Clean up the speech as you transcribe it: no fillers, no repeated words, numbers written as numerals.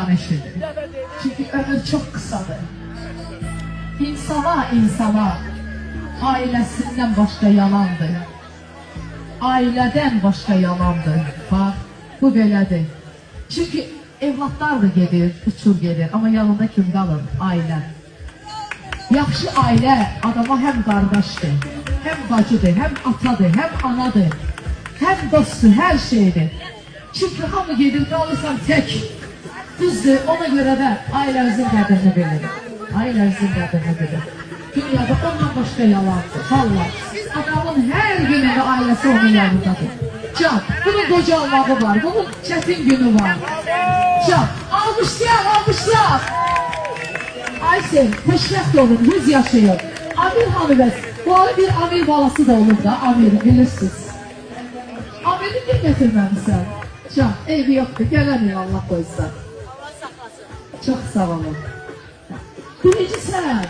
yeganə şeydir. Çünki ömür çox qısadır. İnsana ailəsindən başqa yalandır. Ailədən başqa yalandır. Bax, bu belədir. Çünki evlatlar da gedir, uçur gedir. Amma yanında kim qalır? Ailən. Yaxşı ailə adama həm qardaşdır, həm bacıdır, həm atadır, həm anadır, həm dostdur, hər şeydir. Çünki hamı gedir, qalırsan tək. Düzdür, ona görə də ailəmizin qədrini bilir. Ailəmizin qədrini bilir. Dünyada ondan başqa yalandır. Vallahi, adamın hər günündə ailəsi onun yanındadır. Can, bunun qocalmağı var, bunun çətin günü var. Can, almışlar. Aysel, təşrəf olun, 100 yaşayın. Amir hanıbəs, bu arada bir Amir balası da olur da, Amir, bilirsiniz. Amir'i niye getirməmişsən? Can, eybi yoxdur, gələn Allah qoysa. Çox sağ olun. Birinci sən.